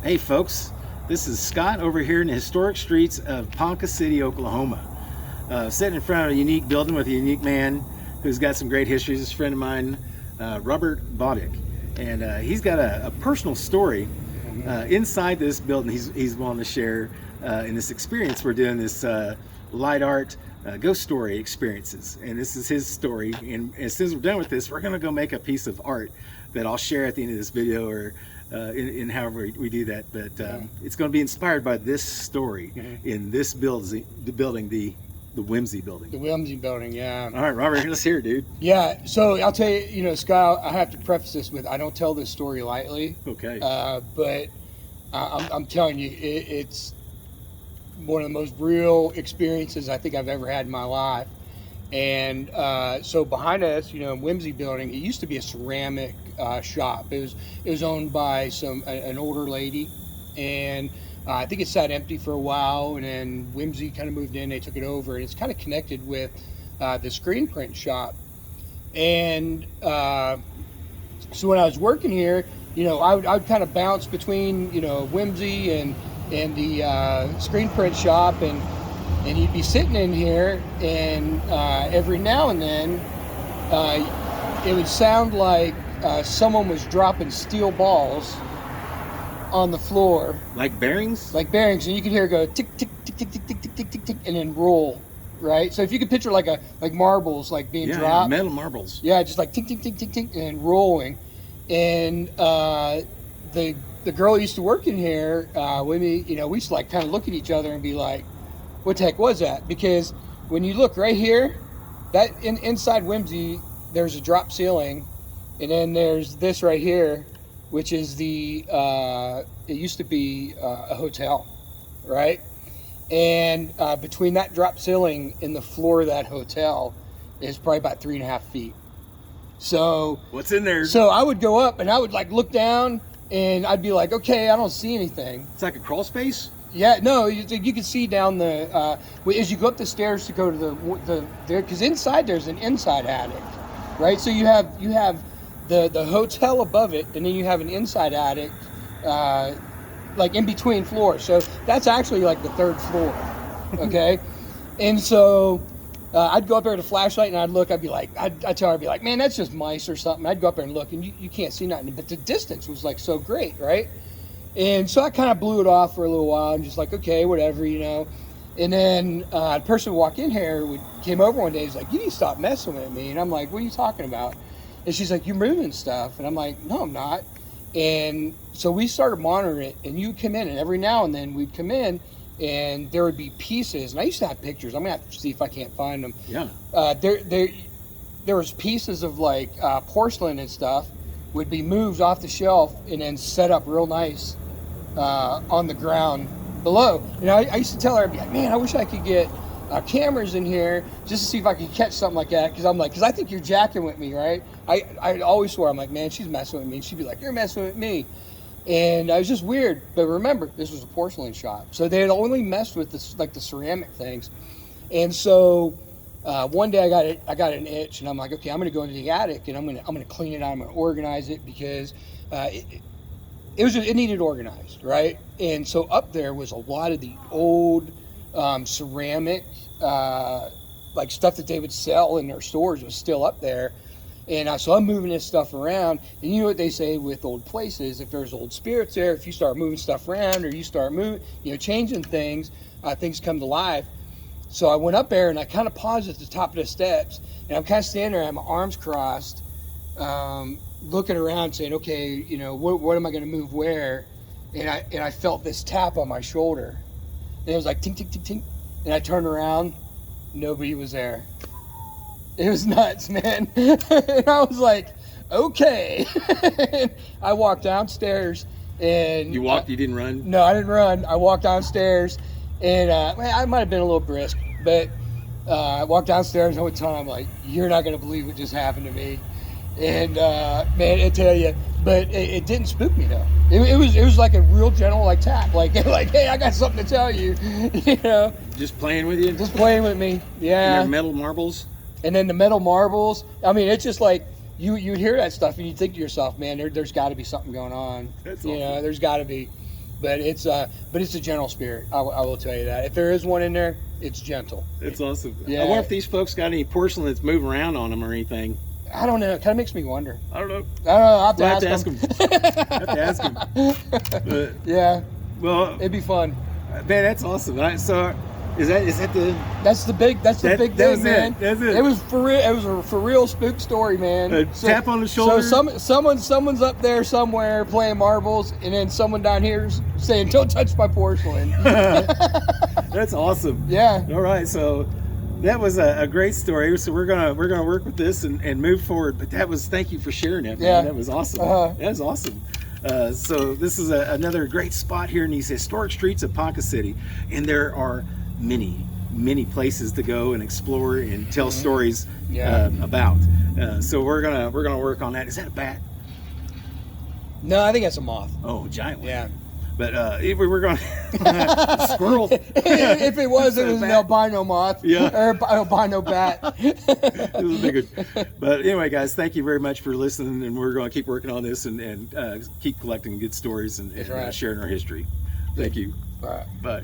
Hey folks, this is Scott over here in the historic streets of Ponca City, Oklahoma. Sitting in front of a unique building with a unique man who's got some great history. He's a friend of mine, Robert Bodick. And he's got a personal story inside this building he's willing to share in this experience. We're doing this light art ghost story experiences. And this is his story. And as soon as we're done with this, we're going to go make a piece of art that I'll share at the end of this video, or in however we do that. But it's going to be inspired by this story in this building, the Whimsy Building. The Whimsy Building, yeah. All right, Robert, let's hear it, dude. Yeah, so I'll tell you, Scott, I have to preface this with, I don't tell this story lightly. Okay. But I'm telling you, it's one of the most real experiences I think I've ever had in my life. And so behind us, Whimsy Building, it used to be a ceramic shop. It was owned by an older lady, and I think it sat empty for a while, and then Whimsy kind of moved in, they took it over, and it's kind of connected with the screen print shop. And so when I was working here, I would kind of bounce between, Whimsy and the screen print shop, and you'd be sitting in here, and every now and then it would sound like someone was dropping steel balls on the floor. Like bearings? Like bearings, and you could hear it go tick, tick, tick, tick, tick, tick, tick, tick, tick, tick, and then roll, right? So if you could picture like marbles like being dropped. Yeah, metal marbles. Yeah, just like tick, tick, tick, tick, tick, and then rolling. And the girl who used to work in here with me, we used to like kind of look at each other and be like, what the heck was that? Because when you look right here, that inside Whimsy, there's a drop ceiling, and then there's this right here, which is it used to be a hotel, right? And between that drop ceiling and the floor of that hotel is probably about 3.5 feet. So what's in there? So I would go up and I would like look down, and I'd be like, okay, I don't see anything. It's like a crawl space? Yeah, no, you can see down the as you go up the stairs to go to the there, because inside there's an inside attic, right? So you have the hotel above it, and then you have an inside attic, like in between floors. So that's actually like the third floor, okay? And so I'd go up there with a flashlight, and I'd look. I'd tell her, I'd be like, man, that's just mice or something. I'd go up there and look, and you can't see nothing, but the distance was like so great, right? And so I kind of blew it off for a little while, and just like, okay, whatever, And then a person would walk in here, came over one day, he's like, you need to stop messing with me. And I'm like, what are you talking about? And she's like, you're moving stuff. And I'm like, no, I'm not. And so we started monitoring it, and you come in, and every now and then we'd come in, and there would be pieces. And I used to have pictures. I'm going to have to see if I can't find them. Yeah. There was pieces of like porcelain and stuff would be moved off the shelf and then set up real nice on the ground below. And I used to tell her, I'd be like, man, I wish I could get cameras in here just to see if I could catch something like that. Because I think you're jacking with me, right? I always swear, I'm like, man, she's messing with me. And she'd be like, you're messing with me. And I was just weird. But remember, this was a porcelain shop. So they had only messed with this, like the ceramic things. And so one day I got an itch, and I'm like, okay, I'm going to go into the attic, and I'm going to clean it out. I'm going to organize it, because it needed organized, right? And so up there was a lot of the old ceramic, like stuff that they would sell in their stores was still up there. And so I'm moving this stuff around, and you know what they say with old places, if there's old spirits there, if you start moving stuff around, or you start changing things, things come to life. So I went up there, and I kind of paused at the top of the steps, and I'm kind of standing there, I have my arms crossed, looking around saying, okay, what am I going to move where? And I felt this tap on my shoulder, and it was like tink, tink, tink, tink. And I turned around, nobody was there. It was nuts, man. And I was like, okay. And I walked downstairs, and You walked, you didn't run? No, I didn't run. I walked downstairs, and I might have been a little brisk, but I walked downstairs, and I would tell him, I'm like, you're not going to believe what just happened to me. And man, I tell you, but it didn't spook me though. It was like a real gentle like tap, like hey, I got something to tell you, Just playing with you? Just playing with me, yeah. And their metal marbles? And then the metal marbles. I mean, it's just like you hear that stuff and you think to yourself, man, there's got to be something going on. That's awesome. Awesome. There's got to be. but it's a gentle spirit. I will tell you that. If there is one in there, it's gentle. It's awesome. Yeah. I wonder if these folks got any porcelain that's moving around on them or anything. I don't know. It kind of makes me wonder. I don't know. I'll have to We'll ask them. them. Have to ask them. But, Yeah. well, It'd be fun. man, that's awesome. So, is that the? That's the big That thing, was it. man. That's it. It was for real. It was a for real spook story, man. Tap on the shoulder. So someone's up there somewhere playing marbles, and then someone down here's saying, "Don't touch my porcelain." That's awesome. Yeah. All right, so that was a great story. So we're gonna work with this and move forward. But thank you for sharing that, man. Yeah. That was awesome. Uh-huh. That was awesome. So this is another great spot here in these historic streets of Ponca City, and there are many places to go and explore and tell stories about. So we're gonna work on that. Is that a bat? No, I think that's a moth. Oh, giant one. Yeah. But if we were going squirrel. If it was an albino moth. Yeah. Or albino bat. It was a big one. But anyway, guys, thank you very much for listening, and we're going to keep working on this and keep collecting good stories and right. sharing our history. Thank you. All right. Bye.